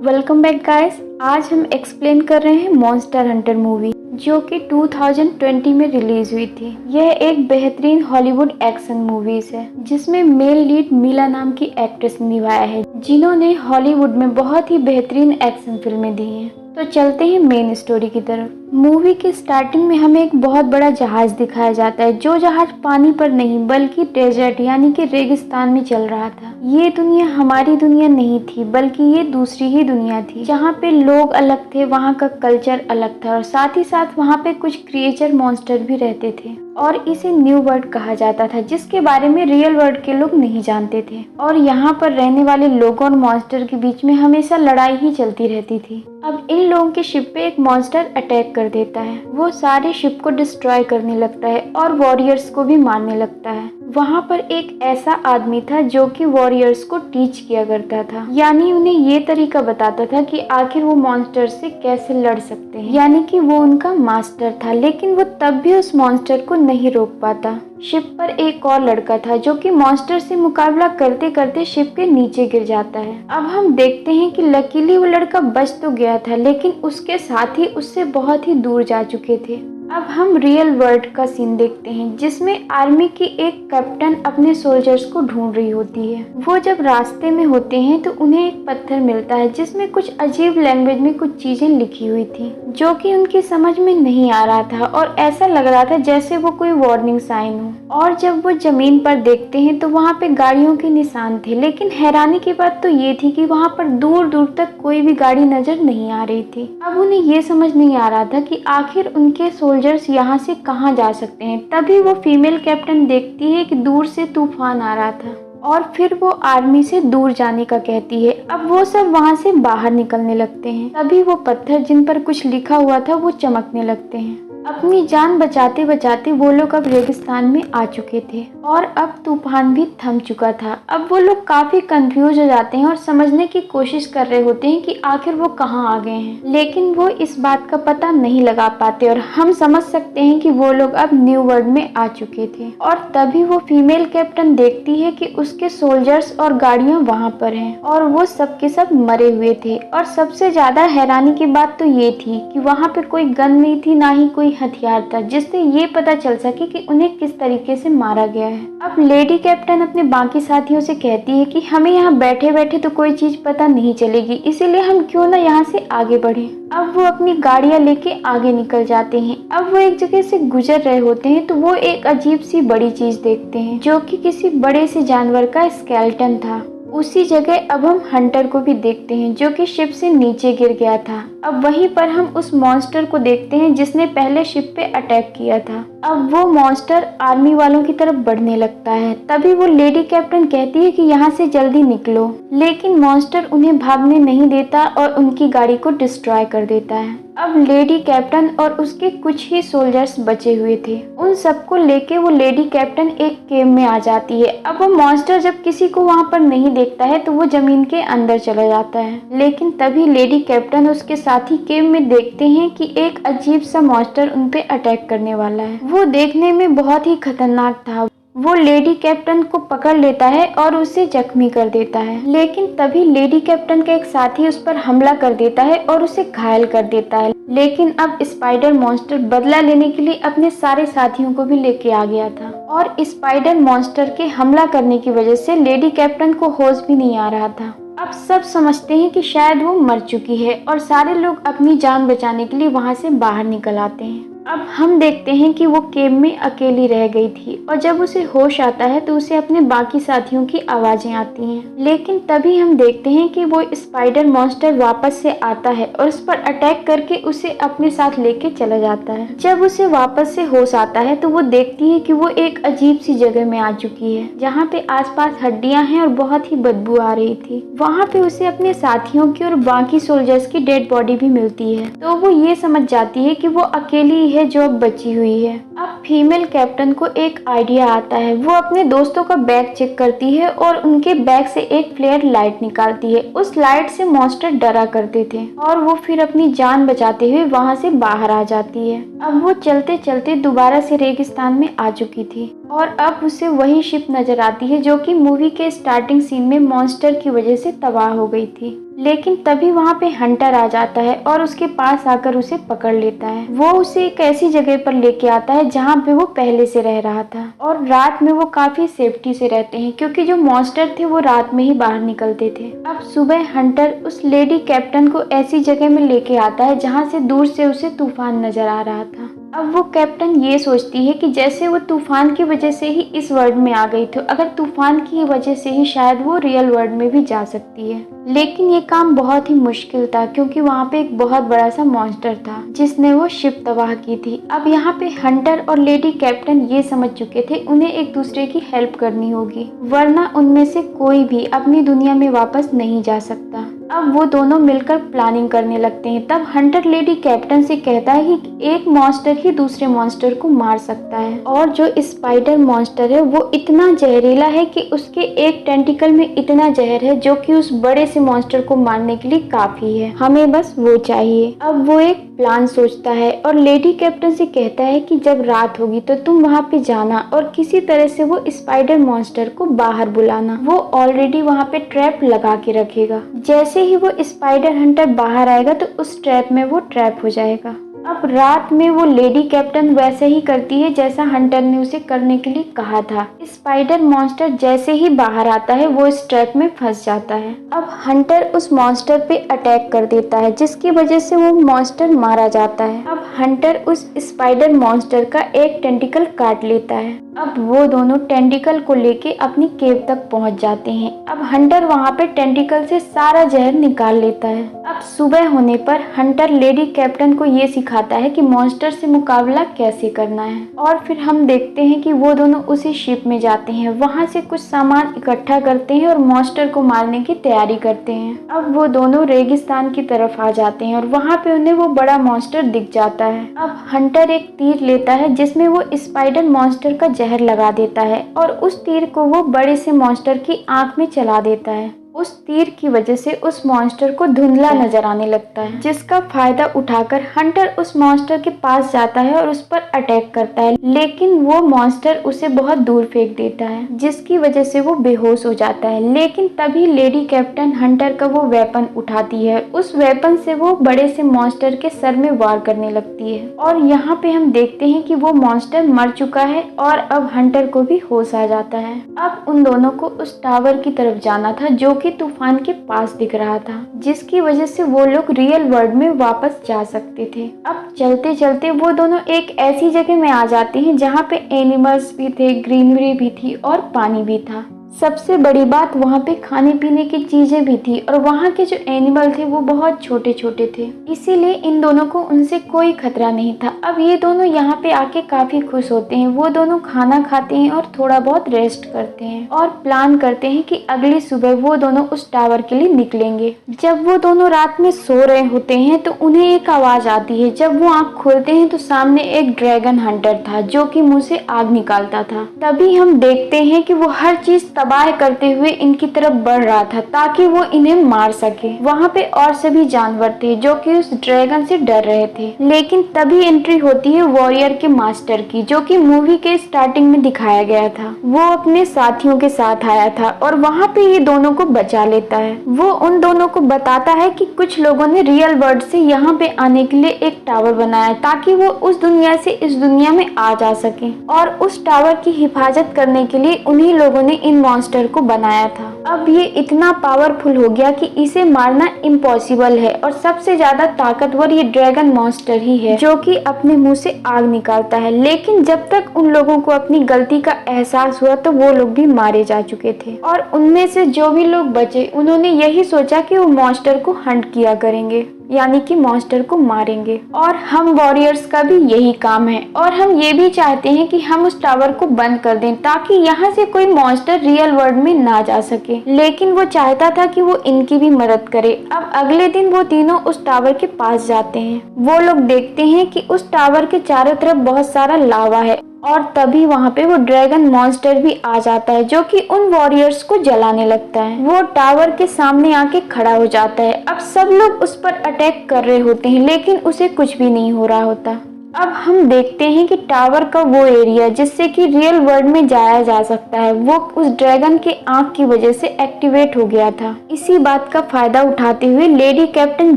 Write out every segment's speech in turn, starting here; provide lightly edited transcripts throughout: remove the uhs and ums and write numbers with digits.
Welcome back guys. आज हम explain कर रहे हैं मॉन्स्टर हंटर मूवी जो कि 2020 में रिलीज हुई थी। यह एक बेहतरीन हॉलीवुड एक्शन मूवीज है जिसमें मेल लीड मिला नाम की एक्ट्रेस ने निभाया है, जिन्होंने हॉलीवुड में बहुत ही बेहतरीन एक्शन फिल्में दी हैं। तो चलते हैं मेन स्टोरी की तरफ। मूवी के स्टार्टिंग में हमें एक बहुत बड़ा जहाज दिखाया जाता है, जो जहाज पानी पर नहीं बल्कि डेजर्ट यानी कि रेगिस्तान में चल रहा था। ये दुनिया हमारी दुनिया नहीं थी, बल्कि ये दूसरी ही दुनिया थी, जहाँ पे लोग अलग थे, वहाँ का कल्चर अलग था और साथ ही साथ वहाँ पे कुछ क्रिएचर मॉन्स्टर भी रहते थे और इसे न्यू वर्ल्ड कहा जाता था, जिसके बारे में रियल वर्ल्ड के लोग नहीं जानते थे। और यहाँ पर रहने वाले लोगों और मॉन्स्टर के बीच में हमेशा लड़ाई ही चलती रहती थी। अब इन लोगों के शिप पे एक मॉन्स्टर अटैक कर देता है। वो सारे शिप को डिस्ट्रॉय करने लगता है और वॉरियर्स को भी मारने लगता है। वहाँ पर एक ऐसा आदमी था जो कि वॉरियर्स को टीच किया करता था, यानी उन्हें ये तरीका बताता था कि आखिर वो मॉन्स्टर से कैसे लड़ सकते हैं, यानी कि वो उनका मास्टर था। लेकिन वो तब भी उस मॉन्स्टर को नहीं रोक पाता। शिप पर एक और लड़का था जो कि मॉन्स्टर से मुकाबला करते करते शिप के नीचे गिर जाता है। अब हम देखते हैं कि लकीली वो लड़का बच तो गया था, लेकिन उसके साथ ही उससे बहुत ही दूर जा चुके थे। अब हम रियल वर्ल्ड का सीन देखते हैं, जिसमें आर्मी की एक कैप्टन अपने सोल्जर्स को ढूंढ रही होती है। वो जब रास्ते में होते हैं तो उन्हें एक पत्थर मिलता है जिसमें कुछ अजीब लैंग्वेज में कुछ चीजें लिखी हुई थी, जो कि उनकी समझ में नहीं आ रहा था और ऐसा लग रहा था जैसे वो कोई वार्निंग साइन हो। और जब वो जमीन पर देखते हैं तो वहाँ पे गाड़ियों के निशान थे, लेकिन हैरानी की बात तो ये थी कि वहाँ पर दूर दूर तक कोई भी गाड़ी नजर नहीं आ रही थी। अब उन्हें ये समझ नहीं आ रहा था कि आखिर उनके सोल्जर्स यहाँ से कहाँ जा सकते हैं। तभी वो फीमेल कैप्टन देखती है कि दूर से तूफान आ रहा था और फिर वो आर्मी से दूर जाने का कहती है। अब वो सब वहाँ से बाहर निकलने लगते हैं। तभी वो पत्थर जिन पर कुछ लिखा हुआ था वो चमकने लगते हैं। अपनी जान बचाते बचाते वो लोग अब रेगिस्तान में आ चुके थे और अब तूफान भी थम चुका था। अब वो लोग काफी कंफ्यूज हो जाते हैं और समझने की कोशिश कर रहे होते हैं कि आखिर वो कहाँ आ गए हैं, लेकिन वो इस बात का पता नहीं लगा पाते और हम समझ सकते हैं कि वो लोग अब न्यू वर्ल्ड में आ चुके थे। और तभी वो फीमेल कैप्टन देखती है कि उसके सोल्जर्स और गाड़ियां वहाँ पर हैं और वो सब के सब मरे हुए थे। और सबसे ज्यादा हैरानी की बात तो ये थी कि वहाँ पे कोई गन नहीं थी, ना ही कोई हथियार था जिससे ये पता चल सके कि उन्हें किस तरीके से मारा गया है। अब लेडी कैप्टन अपने बाकी साथियों से कहती है कि हमें यहाँ बैठे बैठे तो कोई चीज पता नहीं चलेगी, इसीलिए हम क्यों ना यहाँ से आगे बढ़े। अब वो अपनी गाड़ियां लेके आगे निकल जाते हैं। अब वो एक जगह से गुजर रहे होते हैं तो वो एक अजीब सी बड़ी चीज देखते हैं, जो कि किसी बड़े से जानवर का स्केलेटन था। उसी जगह अब हम हंटर को भी देखते हैं, जो कि शिप से नीचे गिर गया था। अब वहीं पर हम उस मॉन्स्टर को देखते हैं जिसने पहले शिप पे अटैक किया था। अब वो मॉन्स्टर आर्मी वालों की तरफ बढ़ने लगता है। तभी वो लेडी कैप्टन कहती है कि यहाँ से जल्दी निकलो, लेकिन मॉन्स्टर उन्हें भागने नहीं देता और उनकी गाड़ी को डिस्ट्रॉय कर देता है। अब लेडी कैप्टन और उसके कुछ ही सोल्जर्स बचे हुए थे। उन सबको लेके वो लेडी कैप्टन एक केव में आ जाती है। अब वो मॉन्स्टर जब किसी को वहाँ पर नहीं देखता है तो वो जमीन के अंदर चला जाता है, लेकिन तभी लेडी कैप्टन उसके साथी केव में देखते हैं कि एक अजीब सा मॉन्स्टर उन पे अटैक करने वाला है। वो देखने में बहुत ही खतरनाक था। वो लेडी कैप्टन को पकड़ लेता है और उसे जख्मी कर देता है, लेकिन तभी लेडी कैप्टन का एक साथी उस पर हमला कर देता है और उसे घायल कर देता है। लेकिन अब स्पाइडर मॉन्स्टर बदला लेने के लिए अपने सारे साथियों को भी लेके आ गया था और स्पाइडर मॉन्स्टर के हमला करने की वजह से लेडी कैप्टन को होश भी नहीं आ रहा था। अब सब समझते हैं कि शायद वो मर चुकी है और सारे लोग अपनी जान बचाने के लिए वहां से बाहर निकल आते हैं। अब हम देखते हैं कि वो केव में अकेली रह गई थी और जब उसे होश आता है तो उसे अपने बाकी साथियों की आवाजें आती हैं। लेकिन तभी हम देखते हैं कि वो स्पाइडर मॉन्स्टर वापस से आता है और उस पर अटैक करके उसे अपने साथ लेके चला जाता है। जब उसे वापस से होश आता है तो वो देखती है कि वो एक अजीब सी जगह में आ चुकी है, जहाँ पे आसपास हड्डियां हैं और बहुत ही बदबू आ रही थी। वहाँ पे उसे अपने साथियों की और बाकी सोल्जर्स की डेड बॉडी भी मिलती है, तो वो ये समझ जाती है कि वो अकेली है जो अब बची हुई है। अब फीमेल कैप्टन को एक आइडिया आता है। वो अपने दोस्तों का बैग चेक करती है और उनके बैग से एक फ्लेयर लाइट निकालती है। उस लाइट से मॉन्स्टर डरा करते थे और वो फिर अपनी जान बचाते हुए वहां से बाहर आ जाती है। अब वो चलते चलते दोबारा से रेगिस्तान में आ चुकी थी और अब उसे वही शिप नजर आती है जो कि मूवी के स्टार्टिंग सीन में मॉन्स्टर की वजह से तबाह हो गई थी। लेकिन तभी वहाँ पे हंटर आ जाता है और उसके पास आकर उसे पकड़ लेता है। वो उसे एक ऐसी जगह पर लेके आता है जहाँ पे वो पहले से रह रहा था और रात में वो काफी सेफ्टी से रहते हैं क्योंकि जो मॉन्स्टर थे वो रात में ही बाहर निकलते थे। अब सुबह हंटर उस लेडी कैप्टन को ऐसी जगह में लेके आता है जहाँ से दूर से उसे तूफान नजर आ रहा था। अब वो कैप्टन ये सोचती है कि जैसे वो तूफान की वजह से ही इस वर्ल्ड में आ गई थी, अगर तूफान की वजह से ही शायद वो रियल वर्ल्ड में भी जा सकती है। लेकिन ये काम बहुत ही मुश्किल था क्योंकि वहाँ पे एक बहुत बड़ा सा मॉन्स्टर था जिसने वो शिप तबाह की थी। अब यहाँ पे हंटर और लेडी कैप्टन ये समझ चुके थे उन्हें एक दूसरे की हेल्प करनी होगी, वरना उनमें से कोई भी अपनी दुनिया में वापस नहीं जा सकता। अब वो दोनों मिलकर प्लानिंग करने लगते हैं। तब हंटर लेडी कैप्टन से कहता है कि एक मॉन्स्टर ही दूसरे मॉन्स्टर को मार सकता है और जो स्पाइडर मॉन्स्टर है वो इतना जहरीला है कि उसके एक टेंटिकल में इतना जहर है जो कि उस बड़े से मॉन्स्टर को मारने के लिए काफी है, हमें बस वो चाहिए। अब वो एक प्लान सोचता है और लेडी कैप्टन से कहता है कि जब रात होगी तो तुम वहाँ पे जाना और किसी तरह से वो स्पाइडर मॉन्स्टर को बाहर बुलाना। वो ऑलरेडी वहाँ पे ट्रैप लगा के रखेगा। जैसे ही वो स्पाइडर हंटर बाहर आएगा तो उस ट्रैप में वो ट्रैप हो जाएगा। अब रात में वो लेडी कैप्टन वैसे ही करती है जैसा हंटर ने उसे करने के लिए कहा था। स्पाइडर मॉन्स्टर जैसे ही बाहर आता है वो इस ट्रैप में फंस जाता है। अब हंटर उस मॉन्स्टर पे अटैक कर देता है जिसकी वजह से वो मॉन्स्टर मारा जाता है। अब हंटर उस स्पाइडर मॉन्स्टर का एक टेंटिकल काट लेता है। अब वो दोनों टेंटिकल को लेके अपनी केव तक पहुंच जाते हैं। अब हंटर वहां पे टेंटिकल से सारा जहर निकाल लेता है। अब सुबह होने पर हंटर लेडी कैप्टन को ये सिखाता है कि मॉन्स्टर से मुकाबला कैसे करना है और फिर हम देखते हैं कि वो दोनों उसी शिप में जाते हैं, वहां से कुछ सामान इकट्ठा करते हैं और मॉन्स्टर को मारने की तैयारी करते हैं। अब वो दोनों रेगिस्तान की तरफ आ जाते हैं और वहां पे उन्हें वो बड़ा मॉन्स्टर दिख जाता है। अब हंटर एक तीर लेता है जिसमें वो स्पाइडर मॉन्स्टर का जहर लगा देता है और उस तीर को वो बड़े से मॉन्स्टर की आंख में चला देता है। उस तीर की वजह से उस मॉन्स्टर को धुंधला नजर आने लगता है, जिसका फायदा उठाकर हंटर उस मॉन्स्टर के पास जाता है और उस पर अटैक करता है। लेकिन वो मॉन्स्टर उसे बहुत दूर फेंक देता है जिसकी वजह से वो बेहोश हो जाता है। लेकिन तभी लेडी कैप्टन हंटर का वो वेपन उठाती है। उस वेपन से वो बड़े से मॉन्स्टर के सर में वार करने लगती है और यहाँ पे हम देखते हैं कि वो मॉन्स्टर मर चुका है और अब हंटर को भी होश आ जाता है। अब उन दोनों को उस टावर की तरफ जाना था जो कि तूफान के पास दिख रहा था, जिसकी वजह से वो लोग रियल वर्ल्ड में वापस जा सकते थे। अब चलते चलते वो दोनों एक ऐसी जगह में आ जाते हैं जहाँ पे एनिमल्स भी थे, ग्रीनरी भी थी और पानी भी था। सबसे बड़ी बात वहाँ पे खाने पीने की चीजें भी थी और वहाँ के जो एनिमल थे वो बहुत छोटे छोटे थे, इसीलिए इन दोनों को उनसे कोई खतरा नहीं था। अब ये दोनों यहाँ पे आके काफी खुश होते हैं। वो दोनों खाना खाते हैं और थोड़ा बहुत रेस्ट करते हैं और प्लान करते हैं कि अगली सुबह वो दोनों उस टावर के लिए निकलेंगे। जब वो दोनों रात में सो रहे होते हैं तो उन्हें एक आवाज आती है। जब वो आँख खोलते हैं तो सामने एक ड्रैगन हंटर था जो कि मुंह से आग निकालता था। तभी हम देखते हैं कि वो हर चीज तबाह करते हुए इनकी तरफ बढ़ रहा था ताकि वो इन्हें मार सके। वहाँ पे और सभी जानवर थे जो कि उस ड्रैगन से डर रहे थे। लेकिन तभी एंट्री होती है वॉरियर के मास्टर की, जो कि मूवी के स्टार्टिंग में दिखाया गया था। वो अपने साथियों के साथ आया था और वहाँ पे ये दोनों को बचा लेता है। वो उन दोनों को बताता है कि कुछ लोगों ने रियल वर्ल्ड से यहाँ पे आने के लिए एक टावर बनाया ताकि वो उस दुनिया से इस दुनिया में आ जा सके और उस टावर की हिफाजत करने के लिए उन्हीं लोगों ने इन मॉन्स्टर को बनाया था। अब ये इतना पावरफुल हो गया कि इसे मारना इम्पॉसिबल है और सबसे ज्यादा ताकतवर ये ड्रैगन मॉन्स्टर ही है जो कि अपने मुंह से आग निकालता है। लेकिन जब तक उन लोगों को अपनी गलती का एहसास हुआ तो वो लोग भी मारे जा चुके थे और उनमें से जो भी लोग बचे उन्होंने यही सोचा कि वो मॉन्स्टर को हंट किया करेंगे, यानी कि मॉन्स्टर को मारेंगे। और हम वॉरियर्स का भी यही काम है और हम ये भी चाहते हैं कि हम उस टावर को बंद कर दें ताकि यहाँ से कोई मॉन्स्टर रियल वर्ल्ड में ना जा सके। लेकिन वो चाहता था कि वो इनकी भी मदद करे। अब अगले दिन वो तीनों उस टावर के पास जाते हैं। वो लोग देखते हैं कि उस टावर के चारों तरफ बहुत सारा लावा है और तभी वहाँ पे वो ड्रैगन मॉन्स्टर भी आ जाता है जो कि उन वॉरियर्स को जलाने लगता है। वो टावर के सामने आके खड़ा हो जाता है। अब सब लोग उस पर अटैक कर रहे होते हैं लेकिन उसे कुछ भी नहीं हो रहा होता। अब हम देखते हैं कि टावर का वो एरिया जिससे कि रियल वर्ल्ड में जाया जा सकता है, वो उस ड्रैगन के आंख की वजह से एक्टिवेट हो गया था। इसी बात का फायदा उठाते हुए लेडी कैप्टन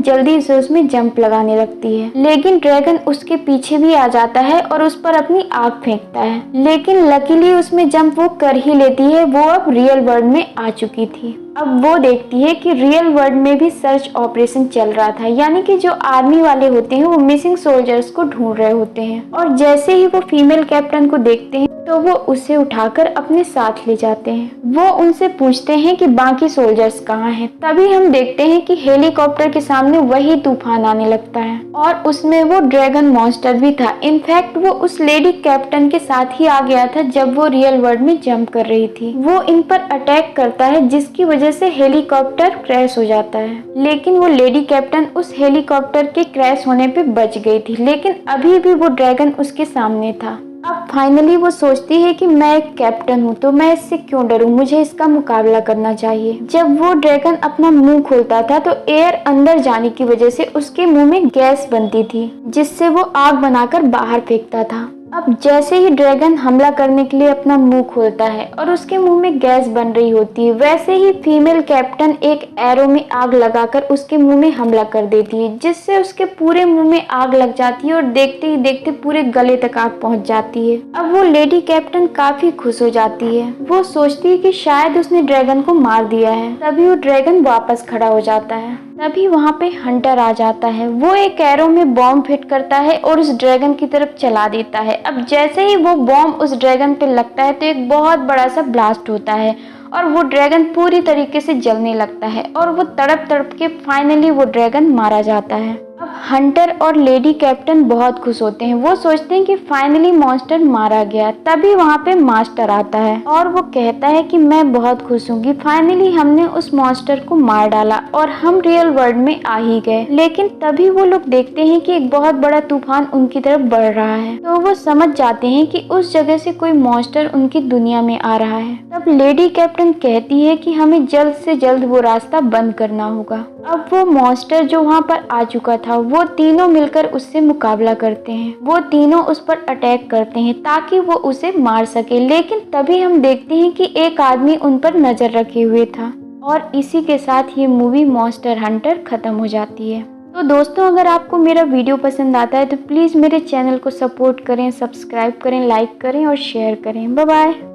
जल्दी से उसमें जंप लगाने लगती है, लेकिन ड्रैगन उसके पीछे भी आ जाता है और उस पर अपनी आग फेंकता है, लेकिन लकीली उसमें जंप वो कर ही लेती है। वो अब रियल वर्ल्ड में आ चुकी थी। अब वो देखती है कि रियल वर्ल्ड में भी सर्च ऑपरेशन चल रहा था, यानी कि जो आर्मी वाले होते हैं वो मिसिंग सोल्जर्स को ढूंढ रहे होते हैं। और जैसे ही वो फीमेल कैप्टन को देखते हैं तो वो उसे उठाकर अपने साथ ले जाते हैं। वो उनसे पूछते हैं कि बाकी सोल्जर्स कहाँ हैं। तभी हम देखते हैं कि हेलीकॉप्टर के सामने वही तूफान आने लगता है और उसमें वो ड्रैगन मॉन्स्टर भी था। इनफैक्ट वो उस लेडी कैप्टन के साथ ही आ गया था जब वो रियल वर्ल्ड में जंप कर रही थी। वो इन पर अटैक करता है जिसकी वजह से हेलीकॉप्टर क्रैश हो जाता है, लेकिन वो लेडी कैप्टन उस हेलीकॉप्टर के क्रैश होने पे बच गई थी, लेकिन अभी भी वो ड्रैगन उसके सामने था। अब फाइनली वो सोचती है कि मैं एक कैप्टन हूँ तो मैं इससे क्यों डरूं, मुझे इसका मुकाबला करना चाहिए। जब वो ड्रैगन अपना मुंह खोलता था तो एयर अंदर जाने की वजह से उसके मुंह में गैस बनती थी, जिससे वो आग बनाकर बाहर फेंकता था। अब जैसे ही ड्रैगन हमला करने के लिए अपना मुंह खोलता है और उसके मुंह में गैस बन रही होती है, वैसे ही फीमेल कैप्टन एक एरो में आग लगाकर उसके मुंह में हमला कर देती है, जिससे उसके पूरे मुंह में आग लग जाती है और देखते ही देखते पूरे गले तक आग पहुंच जाती है। अब वो लेडी कैप्टन काफी खुश हो जाती है। वो सोचती है कि शायद उसने ड्रैगन को मार दिया है। तभी वो ड्रैगन वापस खड़ा हो जाता है। तभी वहाँ पे हंटर आ जाता है। वो एक एरो में बॉम्ब फिट करता है और उस ड्रैगन की तरफ चला देता है। अब जैसे ही वो बॉम्ब उस ड्रैगन पे लगता है तो एक बहुत बड़ा सा ब्लास्ट होता है और वो ड्रैगन पूरी तरीके से जलने लगता है और वो तड़प तड़प के फाइनली वो ड्रैगन मारा जाता है। अब हंटर और लेडी कैप्टन बहुत खुश होते हैं। वो सोचते हैं कि फाइनली मॉन्स्टर मारा गया। तभी वहाँ पे मास्टर आता है और वो कहता है कि मैं बहुत खुश हूँ कि फाइनली हमने उस मॉन्स्टर को मार डाला और हम रियल वर्ल्ड में आ ही गए। लेकिन तभी वो लोग देखते हैं कि एक बहुत बड़ा तूफान उनकी तरफ बढ़ रहा है, तो वो समझ जाते हैं कि उस जगह से कोई मॉन्स्टर उनकी दुनिया में आ रहा है। तब लेडी कैप्टन कहती है कि हमें जल्द से जल्द वो रास्ता बंद करना होगा। अब वो मॉन्स्टर जो वहाँ पर आ चुका था वो तीनों मिलकर उससे मुकाबला करते हैं। वो तीनों उस पर अटैक करते हैं ताकि वो उसे मार सके, लेकिन तभी हम देखते हैं कि एक आदमी उन पर नजर रखे हुए था। और इसी के साथ ये मूवी मॉन्स्टर हंटर खत्म हो जाती है। तो दोस्तों, अगर आपको मेरा वीडियो पसंद आता है तो प्लीज़ मेरे चैनल को सपोर्ट करें, सब्सक्राइब करें, लाइक करें और शेयर करें। Bye bye.